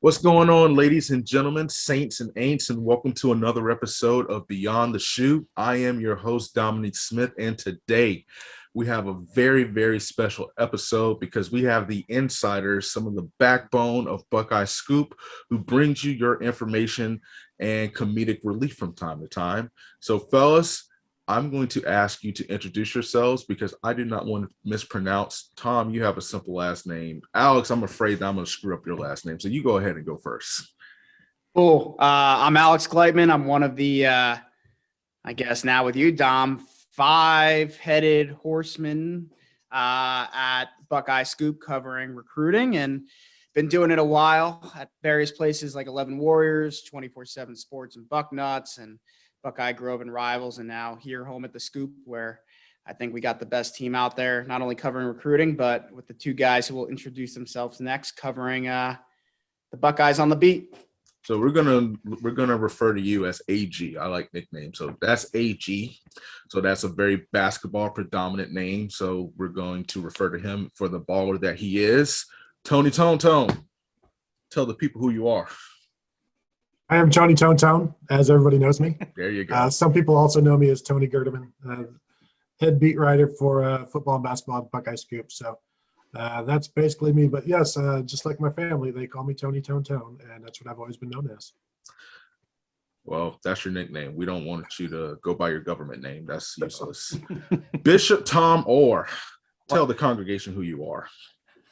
What's going on, ladies and gentlemen, saints and ain'ts, and welcome to another episode of Beyond the Shoe. I am your host, Dominique Smith, and today we have a very, very special episode because we have the insiders, some of the backbone of Buckeye Scoop, who brings you your information and comedic relief from time to time. So, fellas, I'm going to ask you to introduce yourselves because I do not want to mispronounce. Tom, you have a simple last name. Alex, I'm afraid that I'm going to screw up your last name. So you go ahead and go first. Cool. I'm Alex Gleitman. I'm one of the, I guess now with you, Dom, five-headed horsemen at Buckeye Scoop covering recruiting, and been doing it a while at various places like 11 Warriors, 24/7 Sports and Bucknuts, and Buckeye Grove and Rivals, and now here home at the Scoop, where I think we got the best team out there, not only covering recruiting, but with the two guys who will introduce themselves next, covering the Buckeyes on the beat. So we're gonna refer to you as AG. I like nicknames. So that's AG. So that's a very basketball predominant name. So we're going to refer to him for the baller that he is. Tony Tone Tone. Tell the people who you are. I am Tony Tone, as everybody knows me. There you go. Some people also know me as Tony Gerdeman, head beat writer for football and basketball at Buckeye Scoop. So that's basically me. But yes, just like my family, they call me Tony Tone, and that's what I've always been known as. Well, that's your nickname. We don't want you to go by your government name. That's useless. Bishop Tom Orr. Tell the congregation who you are.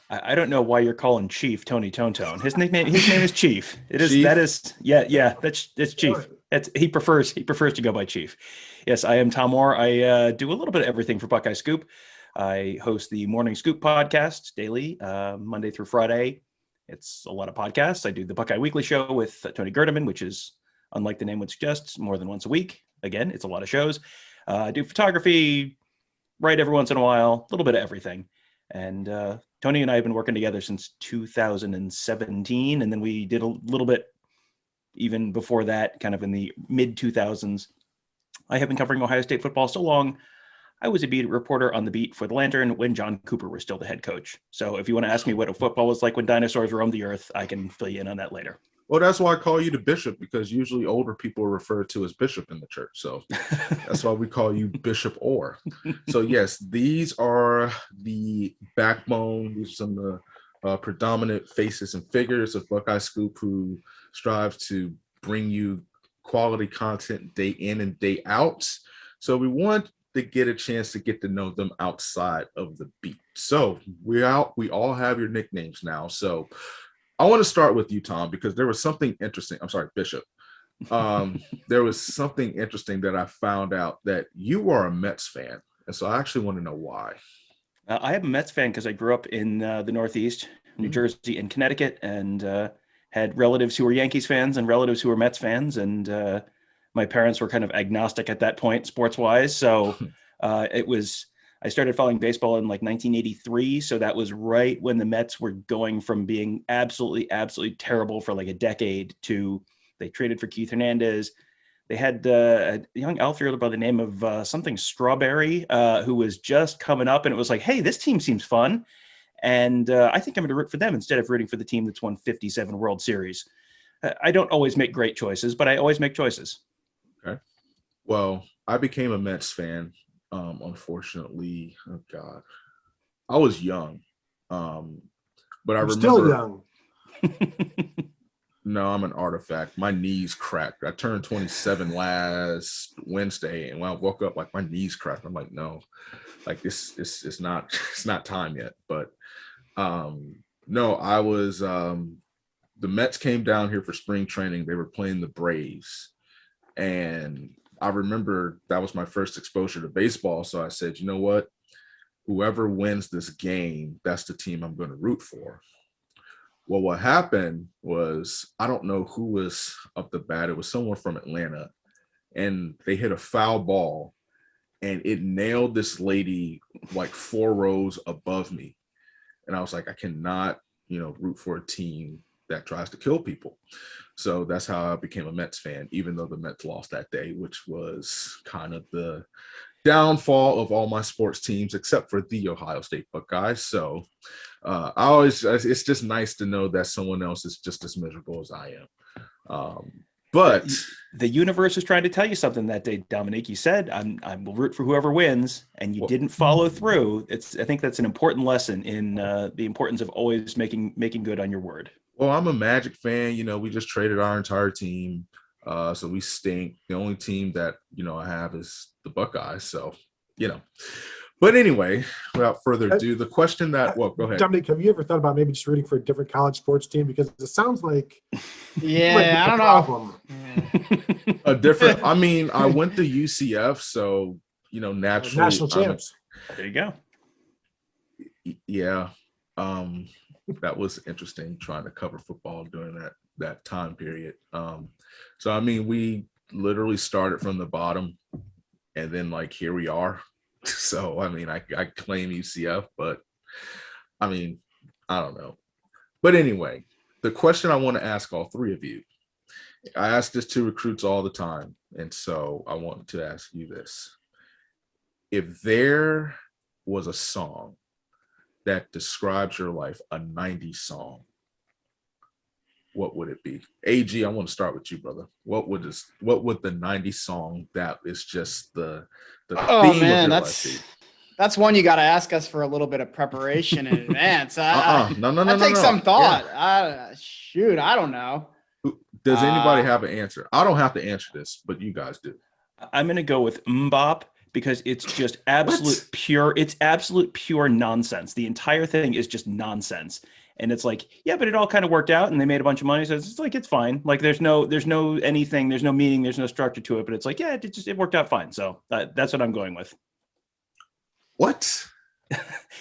I don't know why you're calling Chief Tony Tone. His name is Chief. It is. Chief? That is. Yeah. That's Chief. He prefers to go by Chief. Yes, I am Tom Orr. I do a little bit of everything for Buckeye Scoop. I host the Morning Scoop podcast daily, Monday through Friday. It's a lot of podcasts. I do the Buckeye Weekly Show with Tony Gerdeman, which is, unlike the name would suggest, more than once a week. Again, it's a lot of shows. I do photography, write every once in a while, a little bit of everything. And Tony and I have been working together since 2017, and then we did a little bit even before that, kind of in the mid-2000s. I have been covering Ohio State football so long. I was a beat reporter on the beat for the Lantern when John Cooper was still the head coach. So if you want to ask me what football was like when dinosaurs roamed the earth, I can fill you in on that later. Well, that's why I call you the bishop, because usually older people are referred to as bishop in the church. So that's why we call you Bishop Orr. So yes, these are the backbone. These are some of the predominant faces and figures of Buckeye Scoop who strive to bring you quality content day in and day out. So we want to get a chance to get to know them outside of the beat. So we all have your nicknames now. So I want to start with you, Tom, because there was something interesting. I'm sorry, Bishop. There was something interesting that I found out, that you are a Mets fan. And so I actually want to know why. I am a Mets fan because I grew up in the Northeast, New Jersey and Connecticut, and had relatives who were Yankees fans and relatives who were Mets fans. And my parents were kind of agnostic at that point, sports-wise. So I started following baseball in like 1983. So that was right when the Mets were going from being absolutely terrible for like a decade to they traded for Keith Hernandez. They had a young outfielder by the name of something Strawberry, who was just coming up. And it was like, hey, this team seems fun. And I think I'm going to root for them instead of rooting for the team that's won 57 World Series. I don't always make great choices, but I always make choices. Okay. Well, I became a Mets fan. Unfortunately, oh God, I was young, but I remember. Still young. No, I'm an artifact. My knees cracked. I turned 27 last Wednesday, and when I woke up, like my knees cracked. I'm like, no, like this is not. It's not time yet. But no, I was. The Mets came down here for spring training. They were playing the Braves, and I remember that was my first exposure to baseball. So I said, you know what? Whoever wins this game, that's the team I'm going to root for. Well, what happened was, I don't know who was up the bat. It was someone from Atlanta, and they hit a foul ball, and it nailed this lady like 4 rows above me. And I was like, I cannot, root for a team that tries to kill people. So that's how I became a Mets fan, even though the Mets lost that day, which was kind of the downfall of all my sports teams except for the Ohio State Buckeyes. So it's just nice to know that someone else is just as miserable as I am. But the universe was trying to tell you something that day, Dominique. You said I will root for whoever wins, and you didn't follow through. I think that's an important lesson in the importance of always making good on your word. Well, I'm a Magic fan. We just traded our entire team, so we stink. The only team that I have is the Buckeyes. So But anyway, without further ado, the question that go ahead. Dominique, have you ever thought about maybe just rooting for a different college sports team? Because it sounds like I don't know. A different. I mean, I went to UCF, so naturally, national champs. There you go. Yeah, that was interesting trying to cover football during that time period. So I mean, we literally started from the bottom, and then here we are. So I mean, I claim UCF, but I mean, I don't know. But anyway, the question I want to ask all three of you, I ask this to recruits all the time, and so I want to ask you this: if there was a song that describes your life, a 90s song, what would it be? AG, I want to start with you, brother. What would the 90s song that is just the theme of your life be? That's one you got to ask us for a little bit of preparation in advance. No. That takes some thought. Yeah. I don't know. Does anybody have an answer? I don't have to answer this, but you guys do. I'm going to go with Mbop because it's just absolute pure. It's absolute pure nonsense. The entire thing is just nonsense. And it's but it all kind of worked out and they made a bunch of money. So it's fine. There's no anything, there's no meaning, there's no structure to it, but it's it worked out fine. So that's what I'm going with. What?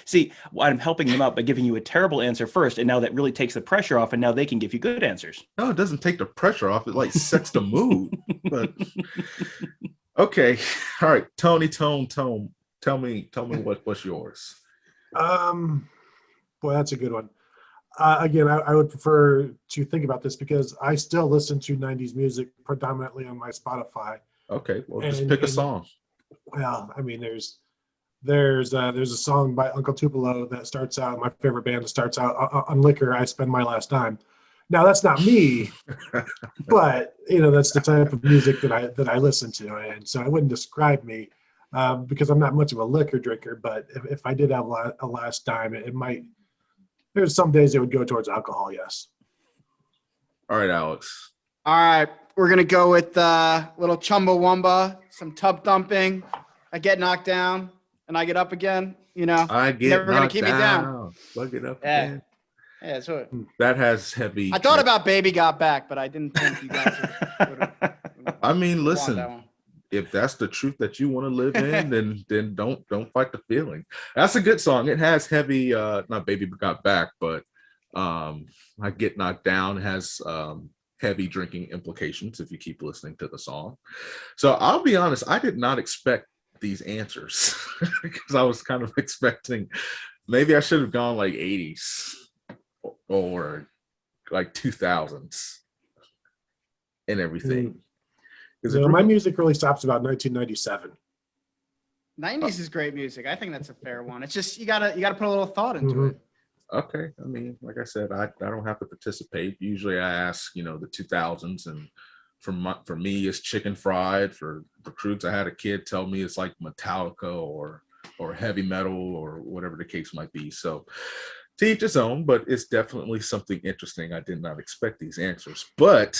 See, I'm helping them out by giving you a terrible answer first. And now that really takes the pressure off and now they can give you good answers. No, it doesn't take the pressure off. It sets the mood. But okay. All right. Tony, tell me what's yours. Boy, that's a good one. Again, I would prefer to think about this because I still listen to 90s music predominantly on my Spotify. Okay, well, just pick a song. Well, I mean, there's a song by Uncle Tupelo that starts out, my favorite band that starts out on Liquor, I Spend My Last Dime. Now, that's not me, but, that's the type of music that I listen to. And so I wouldn't describe me because I'm not much of a liquor drinker, but if I did have a last dime, it might. There's some days it would go towards alcohol, yes. All right, Alex. All right. We're going to go with little Tubbo Wumba, some tub thumping. I get knocked down and I get up again. I get never going to knocked keep down. me down. I'll get up again. Yeah, so that has heavy. I thought about Baby Got Back, but I didn't think you guys would. I mean, listen. If that's the truth that you want to live in, then don't fight the feeling. That's a good song. It has heavy, not Baby Got Back, but I Get Knocked Down has heavy drinking implications if you keep listening to the song. So I'll be honest, I did not expect these answers because I was kind of expecting maybe I should have gone 80s or 2000s and everything. My music really stops about 1997. 90s is great music. I think that's a fair one. It's just you gotta put a little thought into it. Okay. I mean, like I said, I don't have to participate. Usually I ask, the 2000s, and for me it's Chicken Fried. For recruits, I had a kid tell me it's Metallica or heavy metal or whatever the case might be. So to each his own, but it's definitely something interesting. I did not expect these answers, but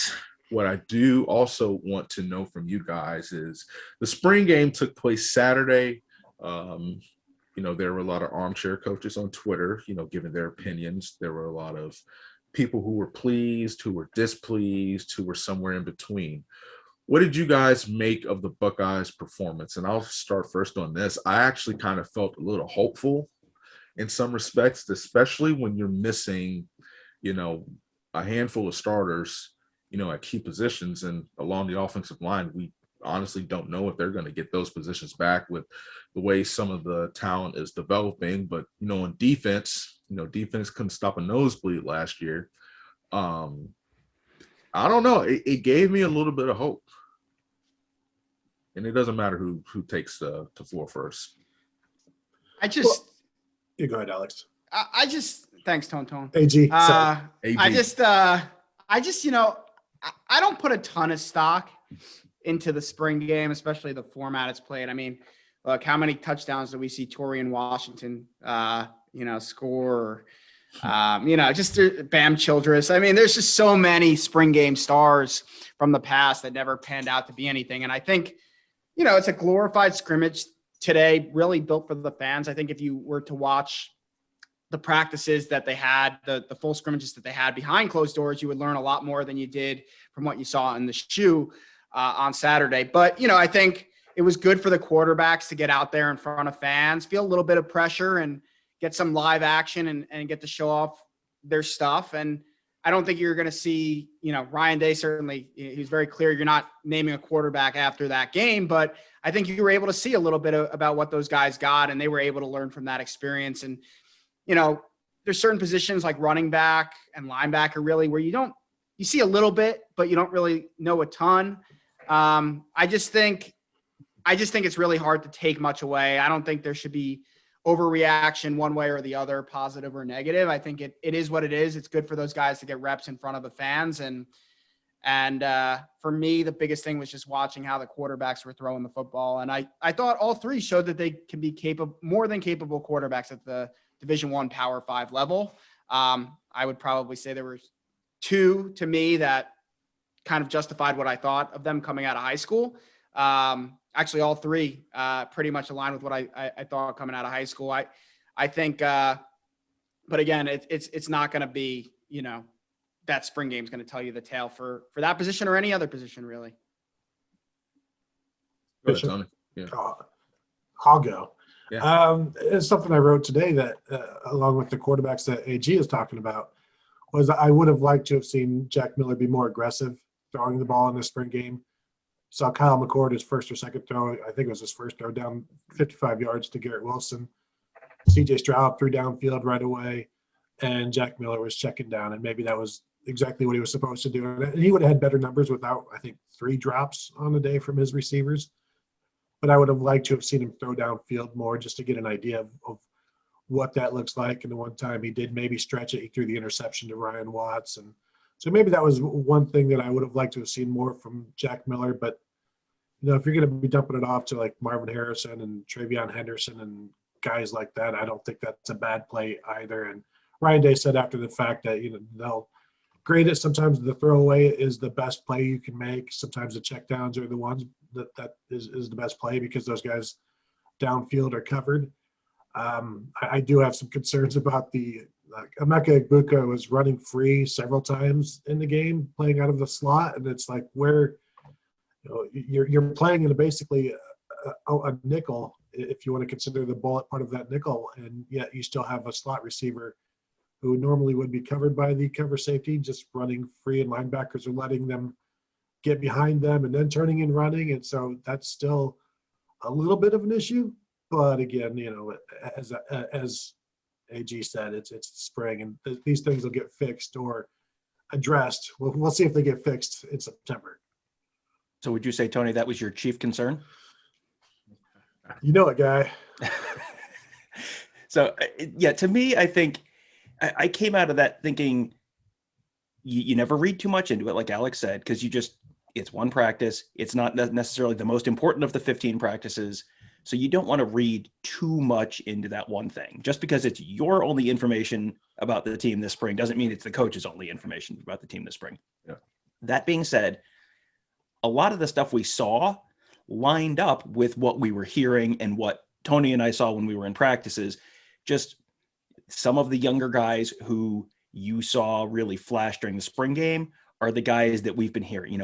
what I do also want to know from you guys is the spring game took place Saturday. There were a lot of armchair coaches on Twitter, giving their opinions. There were a lot of people who were pleased, who were displeased, who were somewhere in between. What did you guys make of the Buckeyes' performance? And I'll start first on this. I actually kind of felt a little hopeful in some respects, especially when you're missing, a handful of starters at key positions, and along the offensive line, we honestly don't know if they're going to get those positions back with the way some of the talent is developing. But, on defense, defense couldn't stop a nosebleed last year. I don't know. It gave me a little bit of hope. and it doesn't matter who takes the floor first. You go ahead, Alex. Thanks, Tone. AG. I AG. just, I don't put a ton of stock into the spring game, especially the format it's played. I mean, look, how many touchdowns do we see Torian Washington, score? Just Bam Childress. I mean, there's just so many spring game stars from the past that never panned out to be anything. And I think, it's a glorified scrimmage today, really built for the fans. I think if you were to watch the practices that they had, the full scrimmages that they had behind closed doors, you would learn a lot more than you did from what you saw in the shoe on Saturday. But, I think it was good for the quarterbacks to get out there in front of fans, feel a little bit of pressure and get some live action and get to show off their stuff. And I don't think you're going to see, Ryan Day, certainly he's very clear. You're not naming a quarterback after that game, but I think you were able to see a little bit about what those guys got, and they were able to learn from that experience. And, there's certain positions like running back and linebacker really where you see a little bit, but you don't really know a ton. I just think it's really hard to take much away. I don't think there should be overreaction one way or the other, positive or negative. I think it is what it is. It's good for those guys to get reps in front of the fans. And for me, the biggest thing was just watching how the quarterbacks were throwing the football. And I thought all three showed that they can be more than capable quarterbacks at the Division I Power 5 level. I would probably say there were two to me that kind of justified what I thought of them coming out of high school. Actually, all three pretty much aligned with what I thought coming out of high school. I think, but again, it's not going to be, that spring game is going to tell you the tale for that position or any other position, really. Go ahead, Tony. Yeah. I'll go. Yeah. It's something I wrote today that, along with the quarterbacks that AG is talking about, was I would have liked to have seen Jack Miller be more aggressive throwing the ball in the spring game. Saw Kyle McCord his first or second throw. I think it was his first throw down 55 yards to Garrett Wilson. CJ Stroud threw downfield right away, and Jack Miller was checking down, and maybe that was exactly what he was supposed to do. And he would have had better numbers without, I think, 3 drops on the day from his receivers. But I would have liked to have seen him throw downfield more just to get an idea of what that looks like. And the one time he did maybe stretch it, he threw the interception to Ryan Watts. And so maybe that was one thing that I would have liked to have seen more from Jack Miller. But, if you're going to be dumping it off to like Marvin Harrison and Travion Henderson and guys like that, I don't think that's a bad play either. And Ryan Day said after the fact that, they'll grade it. Sometimes the throwaway is the best play you can make. Sometimes the checkdowns are the ones that is the best play because those guys downfield are covered. I do have some concerns about Emeka Egbuka was running free several times in the game, playing out of the slot, and it's like where you're playing in basically a nickel if you want to consider the bullet part of that nickel, and yet you still have a slot receiver who normally would be covered by the cover safety just running free, and linebackers are letting them get behind them and then turning and running, and so that's still a little bit of an issue. But again, as AG said, it's spring, and these things will get fixed or addressed. We'll see if they get fixed in September. So would you say, Tony, that was your chief concern? You know it, guy. So, yeah, to me, I think I came out of that thinking you never read too much into it, like Alex said, because it's one practice. It's not necessarily the most important of the 15 practices. So you don't want to read too much into that one thing. Just because it's your only information about the team this spring doesn't mean it's the coach's only information about the team this spring. Yeah. That being said, a lot of the stuff we saw lined up with what we were hearing and what Tony and I saw when we were in practices. Just some of the younger guys who you saw really flash during the spring game are the guys that we've been hearing.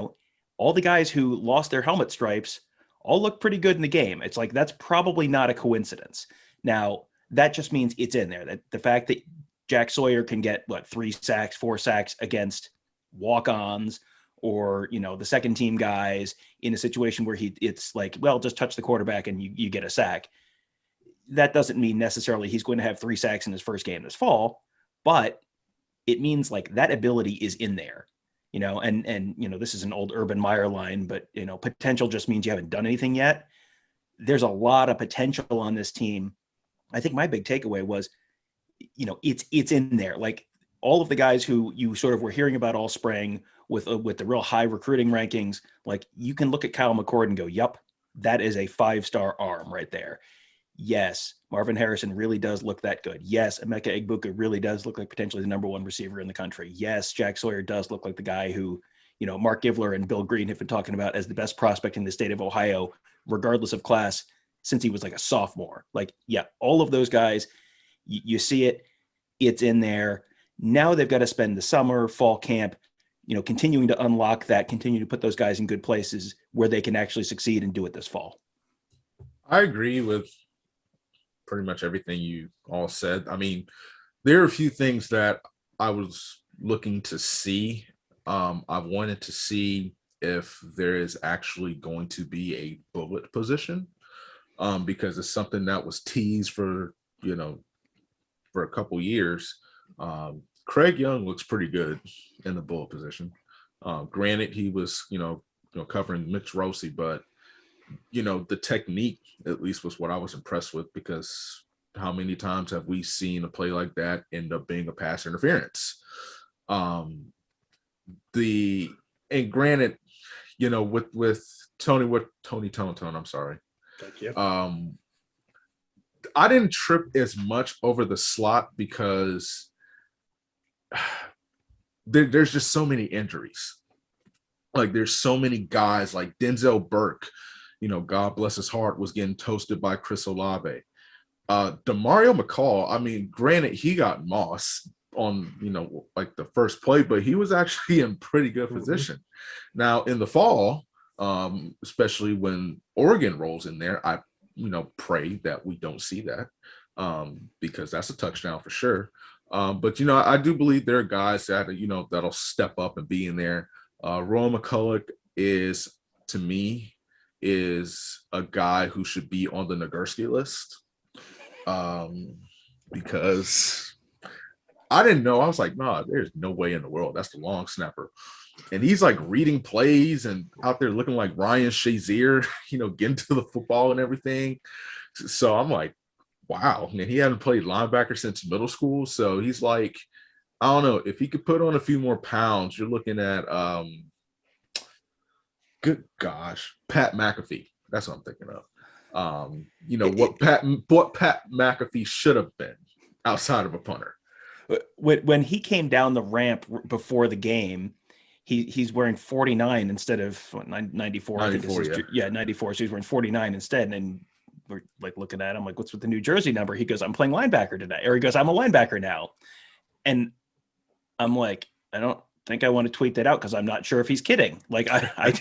All the guys who lost their helmet stripes all look pretty good in the game. It's like, that's probably not a coincidence. Now, that just means it's in there. That the fact that Jack Sawyer can get 3 sacks, 4 sacks against walk-ons or, the second team guys in a situation where it's like, well, just touch the quarterback and you get a sack. That doesn't mean necessarily he's going to have 3 sacks in his first game this fall, but it means like that ability is in there. and this is an old Urban Meyer line, but potential just means you haven't done anything yet. There's a lot of potential on this team. I think my big takeaway was, it's in there. Like all of the guys who you sort of were hearing about all spring with the real high recruiting rankings, like you can look at Kyle McCord and go, yep, that is a 5-star arm right there. Yes, Marvin Harrison really does look that good. Yes, Emeka Egbuka really does look like potentially the number one receiver in the country. Yes, Jack Sawyer does look like the guy who, Mark Givler and Bill Green have been talking about as the best prospect in the state of Ohio, regardless of class, since he was like a sophomore. Like, yeah, all of those guys, you see it, it's in there. Now they've got to spend the summer, fall camp, continuing to unlock that, continue to put those guys in good places where they can actually succeed and do it this fall. I agree with pretty much everything you all said. I mean, there are a few things that I was looking to see. I wanted to see if there is actually going to be a bullet position, because it's something that was teased for a couple years. Craig Young looks pretty good in the bullet position. Granted, he was covering Mitch Rossi, but the technique at least was what I was impressed with, because how many times have we seen a play like that end up being a pass interference? And granted, with Tony Tonton, I'm sorry. Thank you. I didn't trip as much over the slot because there's just so many injuries. Like there's so many guys like Denzel Burke, God bless his heart, was getting toasted by Chris Olave. DeMario McCall, I mean, granted, he got moss on, like the first play, but he was actually in pretty good position. Now in the fall, especially when Oregon rolls in there, I, pray that we don't see that, because that's a touchdown for sure. But, I do believe there are guys that, that'll step up and be in there. Rowan McCulloch is, to me, is a guy who should be on the Nagurski list, because I didn't know. I was like, nah, there's no way in the world. That's the long snapper. And he's like reading plays and out there looking like Ryan Shazier, getting to the football and everything. So I'm like, wow. And he hadn't played linebacker since middle school. So he's like, I don't know, if he could put on a few more pounds, you're looking at good gosh, Pat McAfee. That's what I'm thinking of. What Pat McAfee should have been outside of a punter. When he came down the ramp before the game, he's wearing 49 instead of 94. 94, yeah, 94. So he's wearing 49 instead. And we're like looking at him like, what's with the New Jersey number? He goes, I'm playing linebacker today. Or he goes, I'm a linebacker now. And I'm like, I don't think I want to tweet that out because I'm not sure if he's kidding. Like I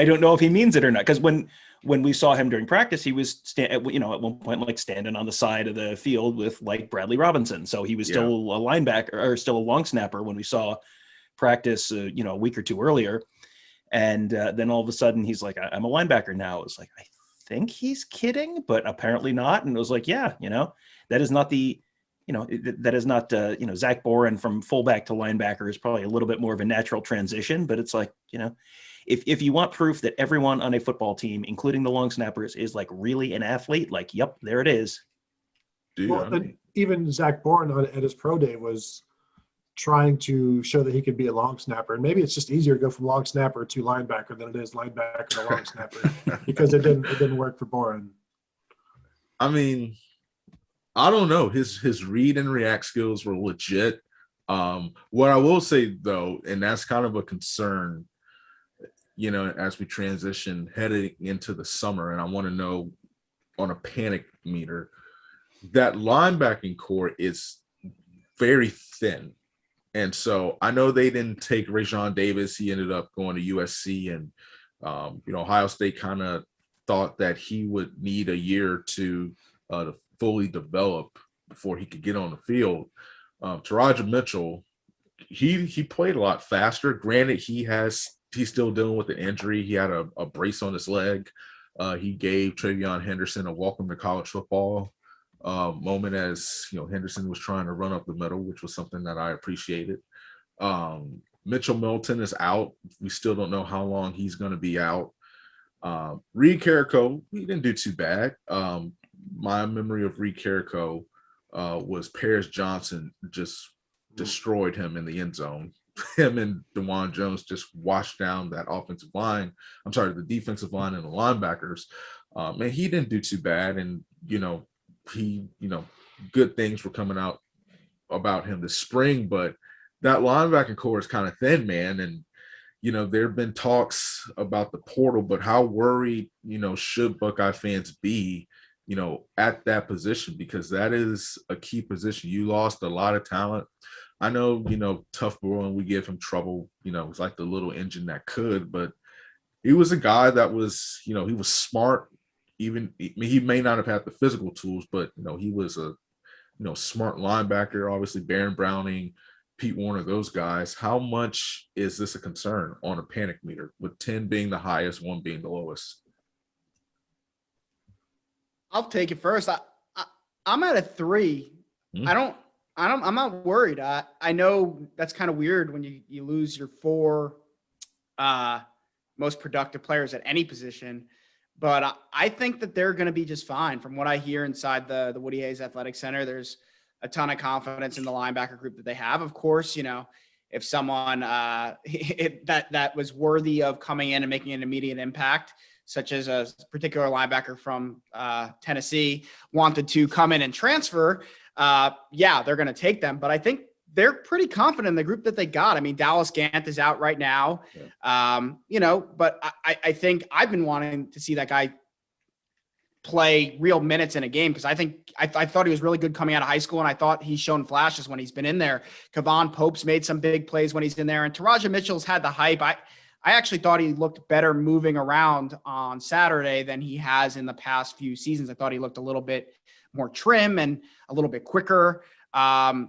don't know if he means it or not. Because when we saw him during practice, he was at one point like standing on the side of the field with like Bradley Robinson. So he was still a linebacker or still a long snapper when we saw practice, a week or two earlier. And then all of a sudden he's like, I'm a linebacker now. It was like, I think he's kidding, but apparently not. And it was like, yeah, that is not the, that is not, Zach Boren from fullback to linebacker is probably a little bit more of a natural transition, but it's like, if you want proof that everyone on a football team, including the long snappers, is like really an athlete, like, yep, there it is. Dude, Well, even Zach Boren at his pro day was trying to show that he could be a long snapper. And maybe it's just easier to go from long snapper to linebacker than it is linebacker to long snapper because it didn't work for Boren. I mean, I don't know. His read and react skills were legit. What I will say though, and that's kind of a concern, as we transition heading into the summer, and I want to know on a panic meter, that linebacking core is very thin. And so I know they didn't take Rajon Davis. He ended up going to USC, and Ohio State kind of thought that he would need a year or two to fully develop before he could get on the field. Taraja Mitchell, he played a lot faster. Granted, he's still dealing with the injury. He had a brace on his leg. He gave Travion Henderson a welcome to college football moment as Henderson was trying to run up the middle, which was something that I appreciated. Mitchell Milton is out. We still don't know how long he's going to be out. Reed Carrico, he didn't do too bad. My memory of Reed Carrico was Paris Johnson just destroyed him in the end zone. Him and DeJuan Jones just washed down that offensive line. I'm sorry, the defensive line and the linebackers. And he didn't do too bad. And, good things were coming out about him this spring, but that linebacker core is kind of thin, man. And, there have been talks about the portal, but how worried, should Buckeye fans be, at that position? Because that is a key position. You lost a lot of talent. I know, Tough Boren, we give him trouble, it's like the little engine that could, but he was a guy that was, he was smart. Even he may not have had the physical tools, but, he was a, smart linebacker, obviously Baron Browning, Pete Warner, those guys. How much is this a concern on a panic meter, with 10 being the highest, 1 being the lowest? I'll take it first. I'm at a 3. I'm not worried. I know that's kind of weird when you lose your 4 most productive players at any position, but I think that they're going to be just fine. From what I hear inside the Woody Hayes Athletic Center, there's a ton of confidence in the linebacker group that they have. Of course, if someone that was worthy of coming in and making an immediate impact, such as a particular linebacker from Tennessee, wanted to come in and transfer, they're going to take them. But I think they're pretty confident in the group that they got. I mean, Dallas Gant is out right now, but I think I've been wanting to see that guy play real minutes in a game, because I thought he was really good coming out of high school, and I thought he's shown flashes when he's been in there. Kevon Pope's made some big plays when he's in there, and Taraja Mitchell's had the hype. I actually thought he looked better moving around on Saturday than he has in the past few seasons. I thought he looked a little bit more trim and a little bit quicker.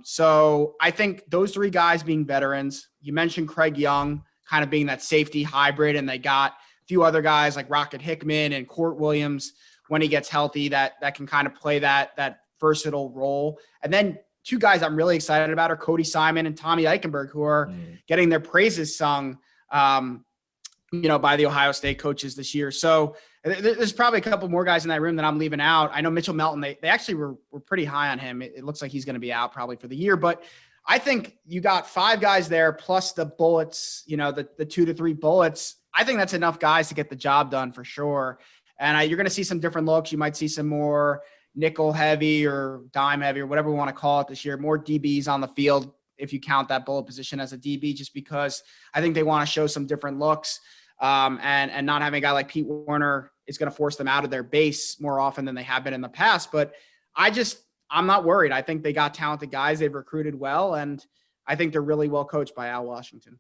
So I think those 3 guys being veterans. You mentioned Craig Young kind of being that safety hybrid, and they got a few other guys like Rocket Hickman and Court Williams when he gets healthy that can kind of play that versatile role. And then 2 guys I'm really excited about are Cody Simon and Tommy Eichenberg, who are getting their praises sung by the Ohio State coaches this year. So there's probably a couple more guys in that room that I'm leaving out. I know Mitchell Melton, they actually were pretty high on him. It looks like he's going to be out probably for the year, but I think you got 5 guys there plus the bullets, the 2 to 3 bullets. I think that's enough guys to get the job done for sure. And you're going to see some different looks. You might see some more nickel heavy or dime heavy or whatever we want to call it this year, more DBs on the field, if you count that bullet position as a DB, just because I think they want to show some different looks. And not having a guy like Pete Warner is going to force them out of their base more often than they have been in the past. But I'm not worried. I think they got talented guys. They've recruited well, and I think they're really well coached by Al Washington.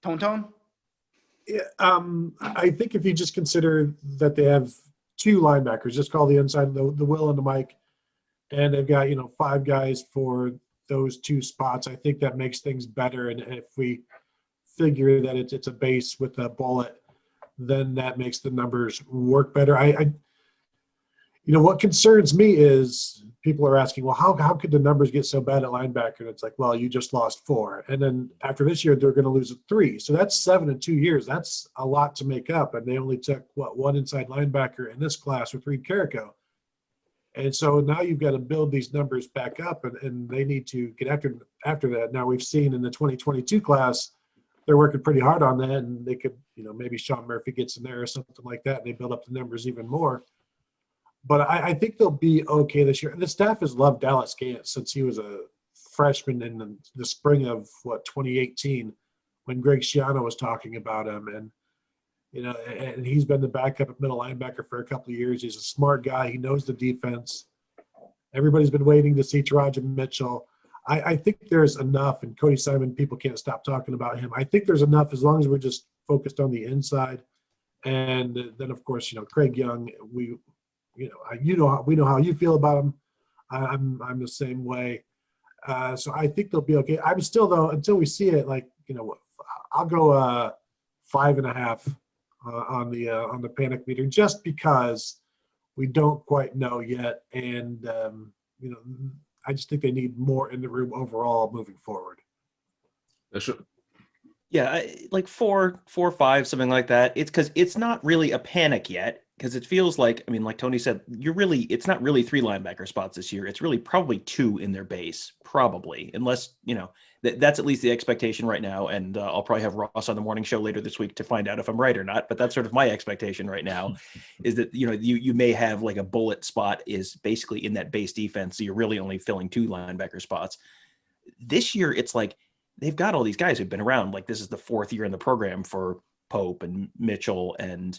Tone? Yeah, I think if you just consider that they have 2 linebackers, just call the inside the Will and the Mike, and they've got 5 guys for those 2 spots, I think that makes things better. And if we figure that it's a base with a bullet, then that makes the numbers work better. What concerns me is people are asking, well, how could the numbers get so bad at linebacker? And it's like, well, you just lost 4. And then after this year, they're going to lose 3. So that's 7 in 2 years. That's a lot to make up. And they only took, 1 inside linebacker in this class with Reed Carrico. And so now you've got to build these numbers back up, and they need to get after that. Now we've seen in the 2022 class, they're working pretty hard on that, and they could, maybe Sean Murphy gets in there or something like that, and they build up the numbers even more. But I think they'll be okay this year. The staff has loved Dallas Gant since he was a freshman in the spring of 2018, when Greg Schiano was talking about him. And and he's been the backup at middle linebacker for a couple of years. He's a smart guy. He knows the defense. Everybody's been waiting to see Taraja Mitchell. I think there's enough, and Cody Simon, people can't stop talking about him. I think there's enough as long as we're just focused on the inside. And then, of course, Craig Young, we know how you feel about him. I'm the same way. So I think they'll be okay. I'm still, though, until we see it, I'll go 5.5 on the panic meter, just because we don't quite know yet. And I just think they need more in the room overall moving forward. Yeah, like 4, 5, something like that. It's because it's not really a panic yet, because it feels like, I mean, like Tony said, it's not really 3 linebacker spots this year. It's really probably 2 in their base, probably, unless, that's at least the expectation right now. And I'll probably have Ross on the morning show later this week to find out if I'm right or not. But that's sort of my expectation right now, is that, you may have like a bullet spot is basically in that base defense. So you're really only filling 2 linebacker spots. This year, it's like, they've got all these guys who've been around. Like, this is the 4th year in the program for Pope and Mitchell and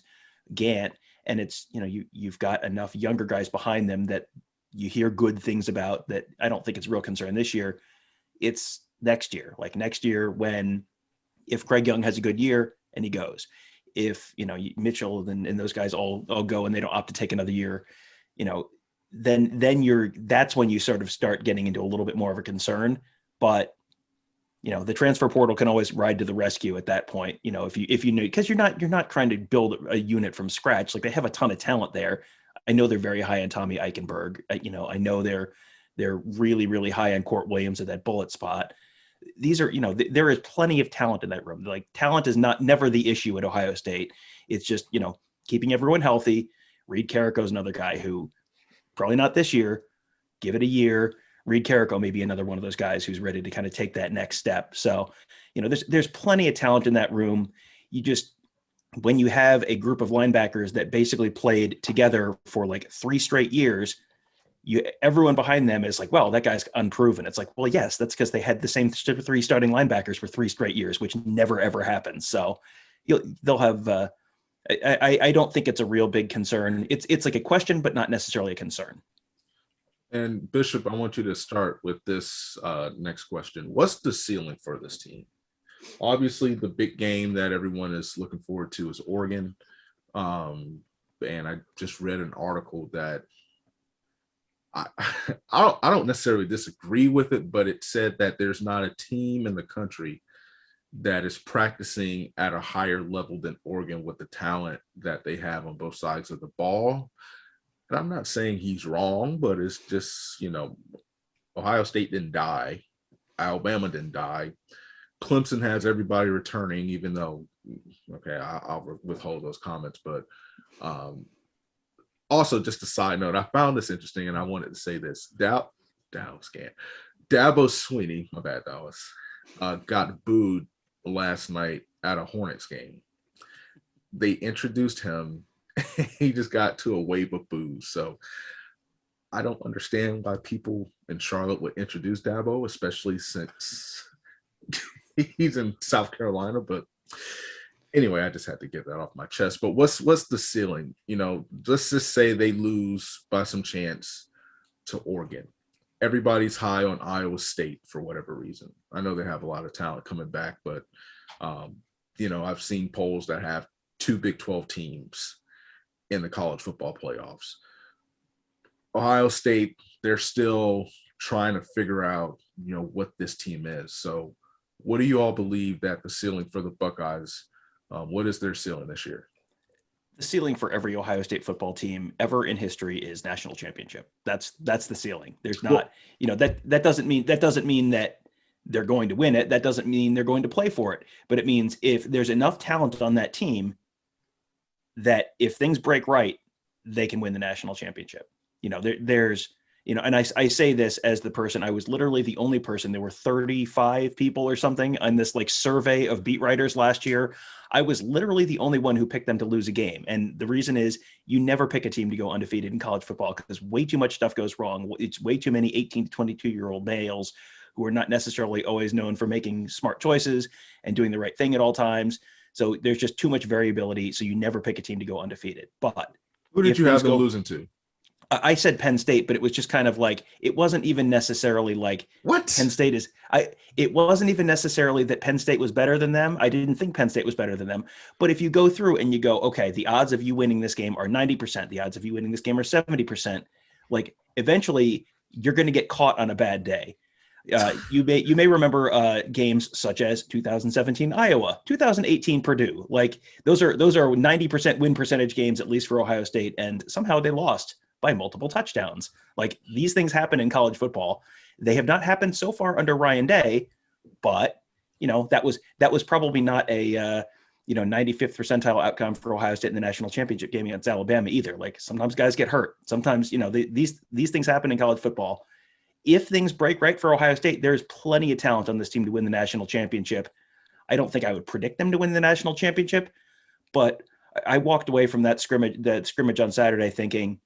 Gant. And it's, you've got enough younger guys behind them that you hear good things about, that I don't think it's a real concern this year. It's next year, if Craig Young has a good year and he goes, if, Mitchell and those guys all go and they don't opt to take another year, then that's when you sort of start getting into a little bit more of a concern. But the transfer portal can always ride to the rescue at that point. If you know, because you're not trying to build a unit from scratch. Like, they have a ton of talent there. I know they're very high on Tommy Eichenberg. I know they're really, really high on Court Williams at that bullet spot. These are, there is plenty of talent in that room. Like, talent is never the issue at Ohio State. It's just, keeping everyone healthy. Reed Carrico's another guy who probably not this year. Give it a year. Reed Carrico may be another one of those guys who's ready to kind of take that next step. So, there's plenty of talent in that room. When you have a group of linebackers that basically played together for like 3 straight years, everyone behind them is like, well, that guy's unproven. It's like, well, yes, that's because they had the same 3 starting linebackers for 3 straight years, which never, ever happens. So they'll have, I don't think it's a real big concern. It's like a question, but not necessarily a concern. And Bishop, I want you to start with this next question. What's the ceiling for this team? Obviously, the big game that everyone is looking forward to is Oregon. And I just read an article that I don't necessarily disagree with it, but it said that there's not a team in the country that is practicing at a higher level than Oregon with the talent that they have on both sides of the ball. And I'm not saying he's wrong, but it's just, Ohio State didn't die. Alabama didn't die. Clemson has everybody returning, even though, okay, I'll withhold those comments. But also, just a side note, I found this interesting, and I wanted to say this. Dabo Swinney, my bad, Dallas, got booed last night at a Hornets game. They introduced him. He just got to a wave of boos. So I don't understand why people in Charlotte would introduce Dabo, especially since he's in South Carolina. But anyway, I just had to get that off my chest. But what's the ceiling? Let's just say they lose by some chance to Oregon. Everybody's high on Iowa State for whatever reason. I know they have a lot of talent coming back, but I've seen polls that have 2 Big 12 teams in the college football playoffs. Ohio State, they're still trying to figure out, what this team is. So what do you all believe that the ceiling for the Buckeyes, what is their ceiling this year? The ceiling for every Ohio State football team ever in history is national championship. That's the ceiling. There's not, that doesn't mean that they're going to win it. That doesn't mean they're going to play for it, but it means if there's enough talent on that team that if things break right, they can win the national championship. There's, and I say this as the person, I was literally the only person, there were 35 people or something on this like survey of beat writers last year. I was literally the only one who picked them to lose a game. And the reason is you never pick a team to go undefeated in college football because way too much stuff goes wrong. It's way too many 18 to 22-year-old males who are not necessarily always known for making smart choices and doing the right thing at all times. So there's just too much variability. So you never pick a team to go undefeated. But who did you have them losing to? I said Penn State, but it was just kind of like, it wasn't even necessarily like what Penn State is. It wasn't even necessarily that Penn State was better than them. I didn't think Penn State was better than them. But if you go through and you go, okay, the odds of you winning this game are 90%. The odds of you winning this game are 70%. Like eventually you're going to get caught on a bad day. You may remember games such as 2017 Iowa, 2018 Purdue. Like those are 90% win percentage games, at least for Ohio State, and somehow they lost by multiple touchdowns. Like, these things happen in college football. They have not happened so far under Ryan Day, but that was probably not a 95th percentile outcome for Ohio State in the national championship game against Alabama either. Like, sometimes guys get hurt. Sometimes, these things happen in college football. If things break right for Ohio State, there's plenty of talent on this team to win the national championship. I don't think I would predict them to win the national championship, but I walked away from that scrimmage on Saturday thinking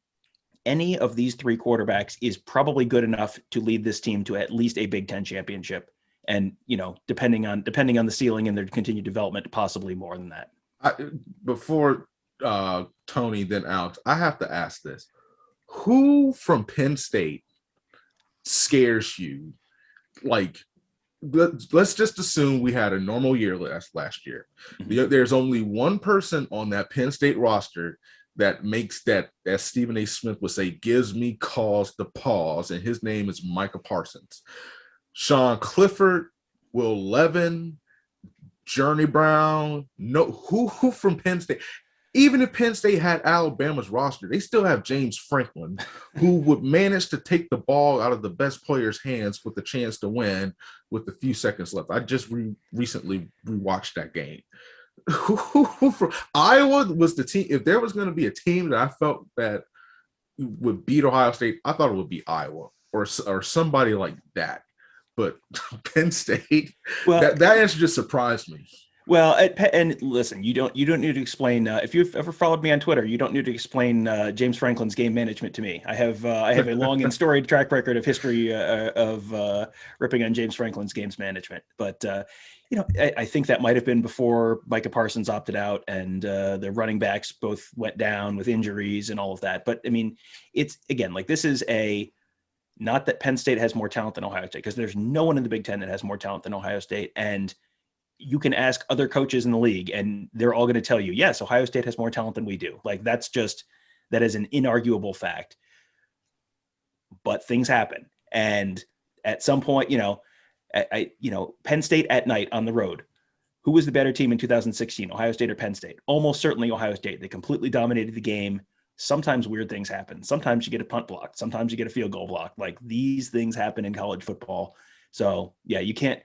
any of these three quarterbacks is probably good enough to lead this team to at least a Big Ten championship. And, depending on the ceiling and their continued development, possibly more than that. Before Tony, then Alex, I have to ask this. Who from Penn State scares you? Like, let's just assume we had a normal year last year. Mm-hmm. There's only one person on that Penn State roster that makes that, as Stephen A. Smith would say, gives me cause to pause, and his name is Micah Parsons. Sean Clifford, Will Levin, Journey Brown, who from Penn State? Even if Penn State had Alabama's roster, they still have James Franklin, who would manage to take the ball out of the best player's hands with the chance to win with a few seconds left. I just recently rewatched that game. From Iowa was the team. If there was going to be a team that I felt that would beat Ohio State, I thought it would be Iowa or somebody like that. But Penn State, well, that answer just surprised me. Well, and listen, you don't need to explain. If you've ever followed me on Twitter, you don't need to explain James Franklin's game management to me. I have a long and storied track record of history of ripping on James Franklin's games management. But I think that might have been before Micah Parsons opted out and the running backs both went down with injuries and all of that. But I mean, it's again like this is not that Penn State has more talent than Ohio State, because there's no one in the Big Ten that has more talent than Ohio State. And you can ask other coaches in the league and they're all going to tell you, yes, Ohio State has more talent than we do. Like, that is an inarguable fact. But things happen. And at some point, Penn State at night on the road, who was the better team in 2016, Ohio State or Penn State? Almost certainly Ohio State. They completely dominated the game. Sometimes weird things happen. Sometimes you get a punt blocked. Sometimes you get a field goal blocked. Like, these things happen in college football. So yeah, you can't,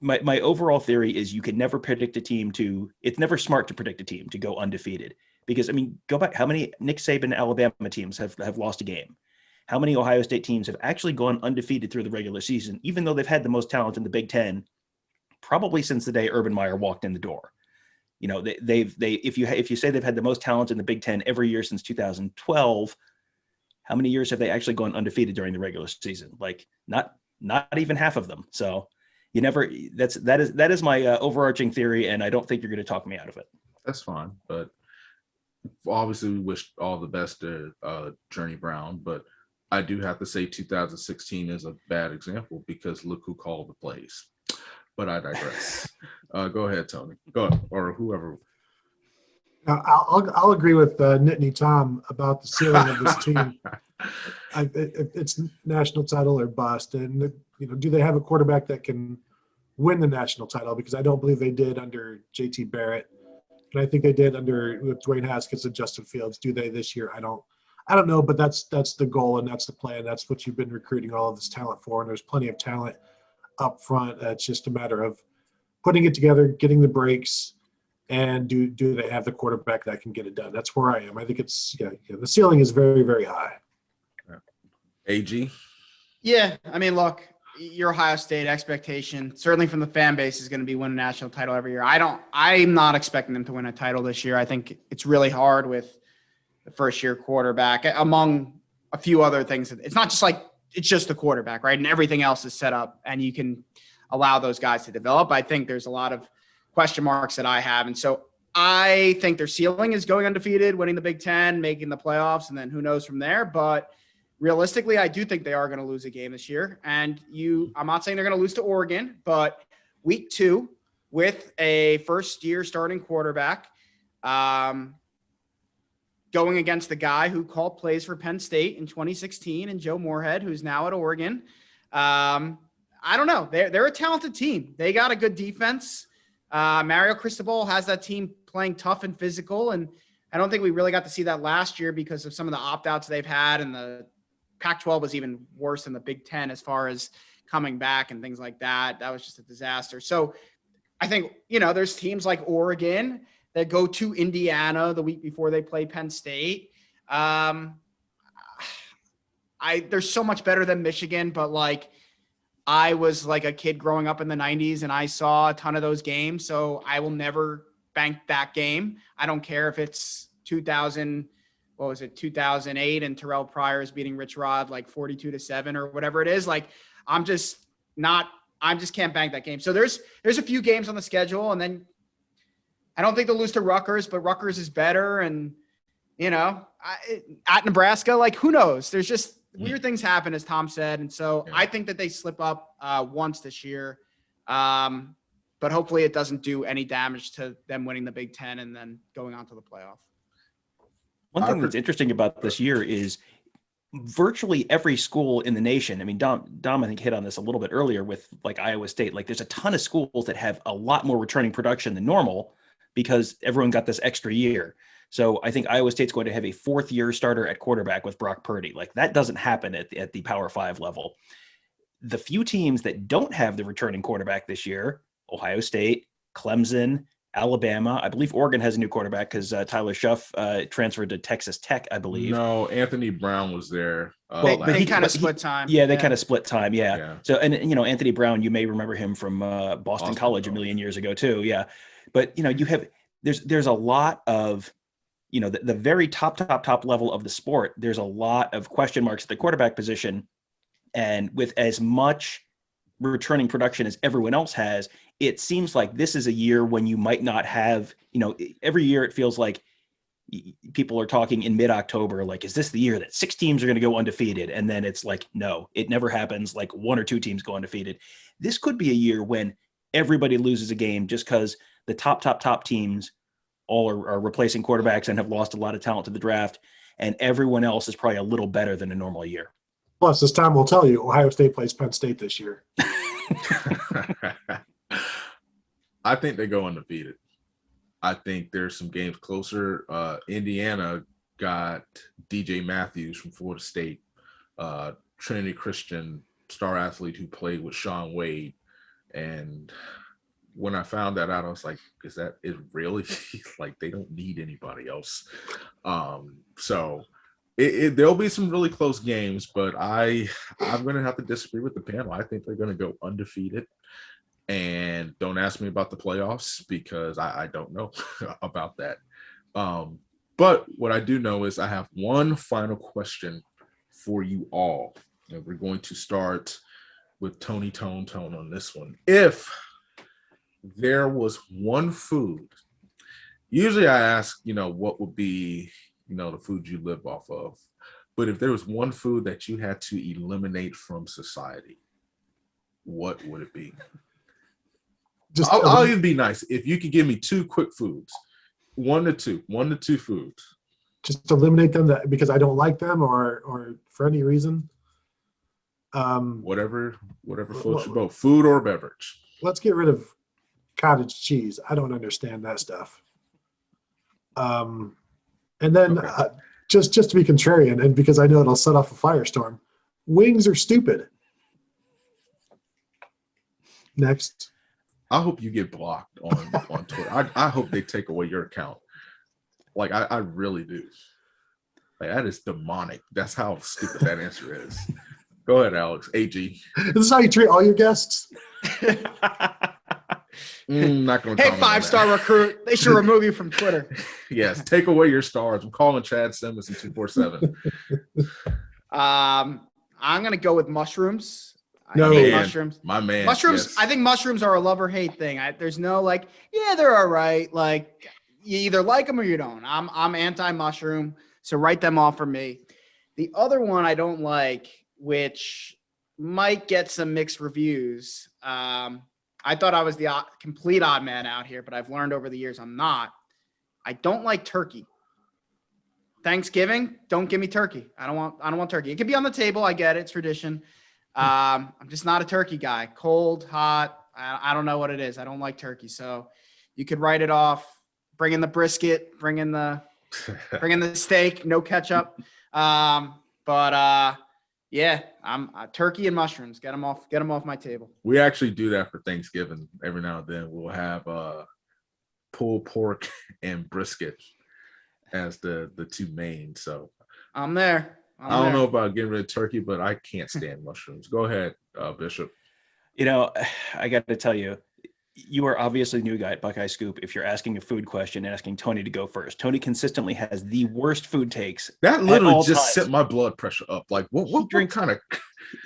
my overall theory is you can never predict a team it's never smart to predict a team to go undefeated, because I mean, go back, how many Nick Saban Alabama teams have lost a game? How many Ohio State teams have actually gone undefeated through the regular season, even though they've had the most talent in the Big Ten, probably since the day Urban Meyer walked in the door? If you say they've had the most talent in the Big Ten every year since 2012, how many years have they actually gone undefeated during the regular season? Like, not even half of them. So that is my overarching theory, and I don't think you're going to talk me out of it. That's fine, but obviously we wish all the best to Journey Brown, but I do have to say 2016 is a bad example because look who called the plays. But I digress. Go ahead, Tony. Go ahead, or whoever. I'll agree with Nittany Tom about the ceiling of this team. It's national title or bust, and do they have a quarterback that can win the national title? Because I don't believe they did under J.T. Barrett, and I think they did with Dwayne Haskins and Justin Fields. Do they this year? I don't know, but that's the goal and that's the plan. That's what you've been recruiting all of this talent for, and there's plenty of talent up front. It's just a matter of putting it together, getting the breaks, and do they have the quarterback that can get it done? That's where I am. I think it's the ceiling is very, very high. AG? Yeah, I mean, look, your Ohio State expectation, certainly from the fan base, is going to be win a national title every year. I'm not expecting them to win a title this year. I think it's really hard with the first-year quarterback, among a few other things. It's not just like it's just the quarterback, right? And everything else is set up, and you can allow those guys to develop. I think there's a lot of question marks that I have. And so I think their ceiling is going undefeated, winning the Big Ten, making the playoffs, and then who knows from there. But realistically, I do think they are going to lose a game this year. And I'm not saying they're going to lose to Oregon, but week 2 with a first-year starting quarterback, going against the guy who called plays for Penn State in 2016 and Joe Moorhead, who's now at Oregon. I don't know. They're a talented team. They got a good defense. Mario Cristobal has that team playing tough and physical, and I don't think we really got to see that last year because of some of the opt-outs they've had, and the Pac-12 was even worse than the Big Ten as far as coming back and things like that. That was just a disaster. So I think, there's teams like Oregon that go to Indiana the week before they play Penn State. They're so much better than Michigan, but like I was like a kid growing up in the 90s and I saw a ton of those games. So I will never bank that game. I don't care if it's 2008 and Terrell Pryor is beating Rich Rod like 42-7 or whatever it is. Like I just can't bank that game. So there's a few games on the schedule, and then I don't think they'll lose to Rutgers, but Rutgers is better. And, at Nebraska, like who knows? There's just weird things happen, as Tom said. And so I think that they slip up once this year. But hopefully it doesn't do any damage to them winning the Big Ten and then going on to the playoff. One thing that's interesting about this year is virtually every school in the nation. I mean, Dom, I think hit on this a little bit earlier with like Iowa State. Like there's a ton of schools that have a lot more returning production than normal because everyone got this extra year. So I think Iowa State's going to have a 4th-year starter at quarterback with Brock Purdy. Like that doesn't happen at the Power 5 level. The few teams that don't have the returning quarterback this year, Ohio State, Clemson, Alabama. I believe Oregon has a new quarterback because Tyler Schuff transferred to Texas Tech, I believe. No, Anthony Brown was there. They kind of split time. Yeah, they kind of split time. Yeah. So, and Anthony Brown, you may remember him from Boston College a million years ago too. Yeah. But, you have, there's a lot of, the very top level of the sport. There's a lot of question marks at the quarterback position. And with as much returning production as everyone else has, it seems like this is a year when you might not have, every year it feels like people are talking in mid-October, like, is this the year that 6 teams are going to go undefeated? And then it's like, no, it never happens. Like 1 or 2 teams go undefeated. This could be a year when everybody loses a game just because the top teams all are replacing quarterbacks and have lost a lot of talent to the draft. And everyone else is probably a little better than a normal year. Plus, as Tom will tell you, Ohio State plays Penn State this year. I think they go undefeated. I think there's some games closer. Indiana got DJ Matthews from Florida State, Trinity Christian star athlete who played with Sean Wade. And when I found that out, I was like, is it really? Like, they don't need anybody else. So there'll be some really close games, but I'm going to have to disagree with the panel. I think they're going to go undefeated. And don't ask me about the playoffs because I don't know about that. But what I do know is I have one final question for you all. And we're going to start with Tony Tone on this one. If there was one food, usually I ask, what would be, the food you live off of. But if there was one food that you had to eliminate from society, what would it be? I'll even be nice. If you could give me 2 quick foods, 1 to 2 foods. Just eliminate them because I don't like them or for any reason. Whatever floats your boat, food or beverage. Let's get rid of cottage cheese. I don't understand that stuff. And then just to be contrarian, and because I know it'll set off a firestorm, wings are stupid. Next. I hope you get blocked on Twitter. I hope they take away your account. Like, I really do. Like, that is demonic. That's how stupid that answer is. Go ahead, Alex. AG. This is how you treat all your guests? Not going to. Hey, 5-star recruit. They should remove you from Twitter. Yes, take away your stars. I'm calling Chad Simmons in 247. I'm going to go with mushrooms. No, I hate mushrooms. My man. Mushrooms. Yes. I think mushrooms are a love or hate thing. There's no they're all right. Like, you either like them or you don't. I'm anti-mushroom, so write them off for me. The other one I don't like, which might get some mixed reviews. I thought I was the complete odd man out here, but I've learned over the years I'm not. I don't like turkey. Thanksgiving, don't give me turkey. I don't want turkey. It could be on the table. I get it. It's tradition. I'm just not a turkey guy. Cold, hot. I don't know what it is. I don't like turkey. So you could write it off. Bring in the brisket. Bring in the Bring in the steak, no ketchup. Yeah, I'm turkey and mushrooms. Get them off my table. We actually do that for Thanksgiving every now and then. We'll have pulled pork and brisket as the two main. So I'm there. I don't know about getting rid of turkey, but I can't stand mushrooms. Go ahead, Bishop. I got to tell you, you are obviously a new guy at Buckeye Scoop if you're asking a food question and asking Tony to go first. Tony consistently has the worst food takes. That literally just set my blood pressure up. Like, what kind of...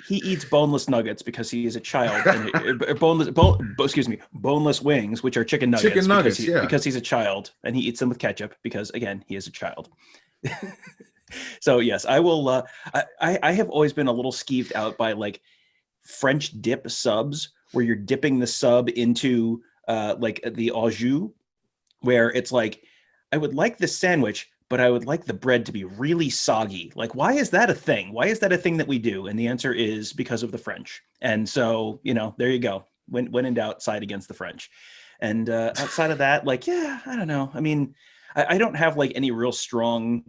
He eats boneless nuggets because he is a child. And boneless wings, which are chicken nuggets. Because he's a child, and he eats them with ketchup because, again, he is a child. So, yes, I will... I have always been a little skeeved out by, like, French dip subs where you're dipping the sub into like the au jus, where it's like, I would like the sandwich, but I would like the bread to be really soggy. Like, why is that a thing? Why is that a thing that we do? And the answer is because of the French. And so, there you go. When in doubt, side against the French. And outside of that, like, yeah, I don't know. I mean, I don't have like any real strong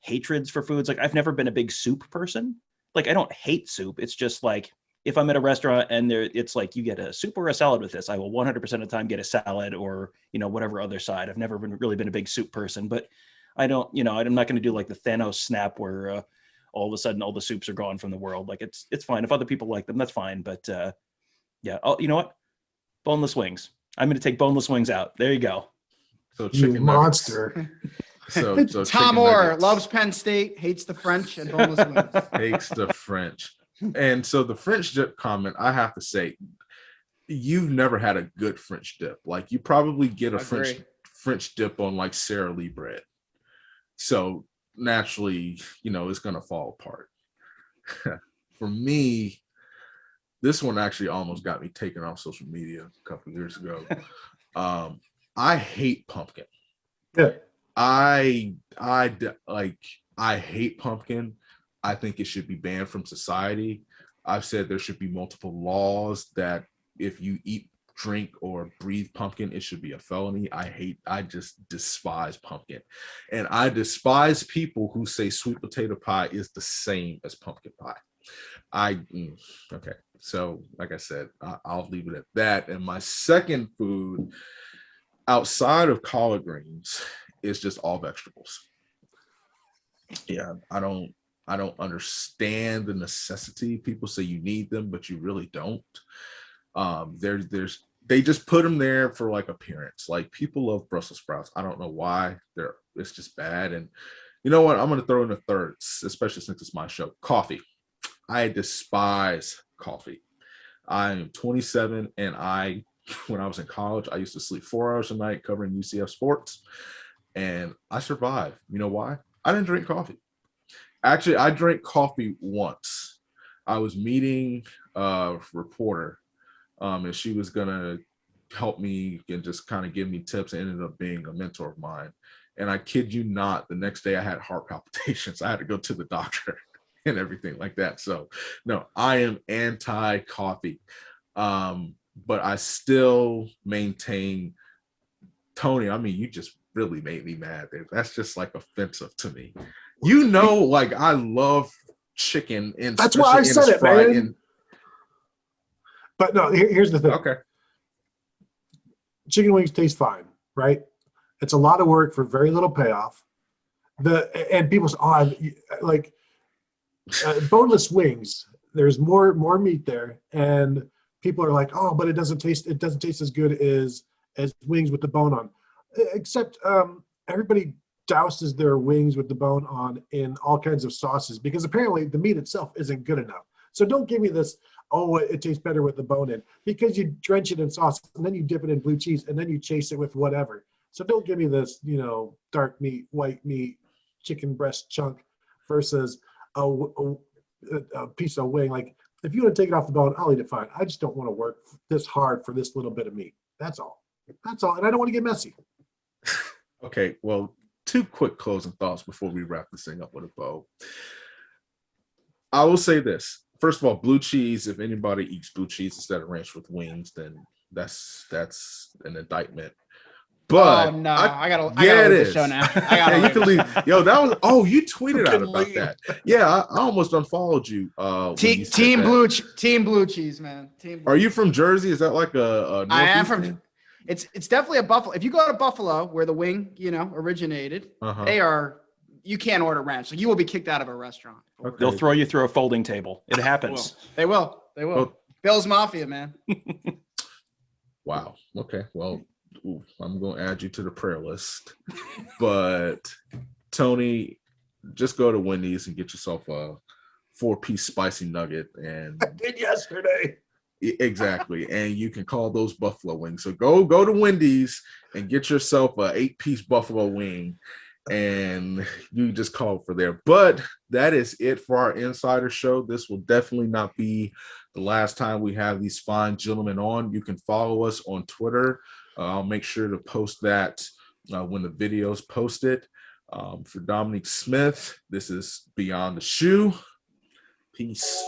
hatreds for foods. Like, I've never been a big soup person. Like, I don't hate soup. It's just like, if I'm at a restaurant and it's like, you get a soup or a salad with this, I will 100% of the time get a salad or, whatever other side. I've never really been a big soup person, but I don't, I'm not going to do like the Thanos snap where all of a sudden all the soups are gone from the world. Like it's fine. If other people like them, that's fine. But yeah. Oh, you know what? Boneless wings. I'm going to take boneless wings out. There you go. So you monster. So Tom Orr loves Penn State, hates the French and boneless wings. Hates the French. And so the French dip comment, I have to say, you've never had a good French dip. Like, you probably get a French dip on like Sara Lee bread. So naturally, it's going to fall apart. For me, this one actually almost got me taken off social media a couple of years ago. I hate pumpkin. Yeah. I hate pumpkin. I think it should be banned from society. I've said there should be multiple laws that if you eat, drink, or breathe pumpkin, it should be a felony. I just despise pumpkin. And I despise people who say sweet potato pie is the same as pumpkin pie. Okay. So like I said, I'll leave it at that. And my second food outside of collard greens is just all vegetables. Yeah, I don't understand the necessity. People say you need them, but you really don't. They just put them there for like appearance. Like, people love Brussels sprouts. I don't know why. It's just bad. And you know what? I'm going to throw in a third, especially since it's my show. Coffee. I despise coffee. I'm 27, and when I was in college, I used to sleep 4 hours a night covering UCF sports, and I survived. You know why? I didn't drink coffee. Actually, I drank coffee once. I was meeting a reporter, and she was going to help me and just kind of give me tips. It ended up being a mentor of mine. And I kid you not, the next day I had heart palpitations. I had to go to the doctor and everything like that. So, no, I am anti-coffee. But I still maintain, Tony, I mean, you just really made me mad. That's just like offensive to me. Like, I love chicken, and that's why I said it, man. But no, here's the thing. Okay. Chicken wings taste fine, right? It's a lot of work for very little payoff. And people say, boneless wings. There's more meat there, and people are like, oh, but it doesn't taste as good as wings with the bone on. Except everybody douses their wings with the bone on in all kinds of sauces, because apparently the meat itself isn't good enough. So don't give me this, oh, it tastes better with the bone in, because you drench it in sauce and then you dip it in blue cheese and then you chase it with whatever. So don't give me this, dark meat, white meat, chicken breast chunk versus a piece of wing. Like, if you want to take it off the bone, I'll eat it fine. I just don't want to work this hard for this little bit of meat. That's all. And I don't want to get messy. Okay, well, 2 quick closing thoughts before we wrap this thing up with a bow. I will say this. First of all, blue cheese, if anybody eats blue cheese instead of ranch with wings, then that's an indictment. But oh no, I gotta it leave the is. show now. Yeah, you can leave. Yo, that was. Oh, you tweeted out can about leave. that. Yeah, I almost unfollowed you. When you said Team that. Team Blue Cheese, man. Team Blue Are you Cheese. from Jersey? Is that like a I am Northeast from. thing? It's definitely a Buffalo. If you go to Buffalo, where the wing, originated, Uh-huh. they are. You can't order ranch. So you will be kicked out of a restaurant. Okay. They'll throw you through a folding table. It happens. They will. They will. Well, Bill's Mafia, man. wow. Okay. Well, I'm going to add you to the prayer list. But Tony, just go to Wendy's and get yourself a 4-piece spicy nugget. And I did yesterday. exactly. And you can call those buffalo wings. So go to Wendy's and get yourself a 8-piece buffalo wing. And you just call for there. But that is it for our insider show. This will definitely not be the last time we have these fine gentlemen on. You can follow us on Twitter. I'll make sure to post that when the video is posted. For Dominique Smith, this is Beyond the Shoe. Peace.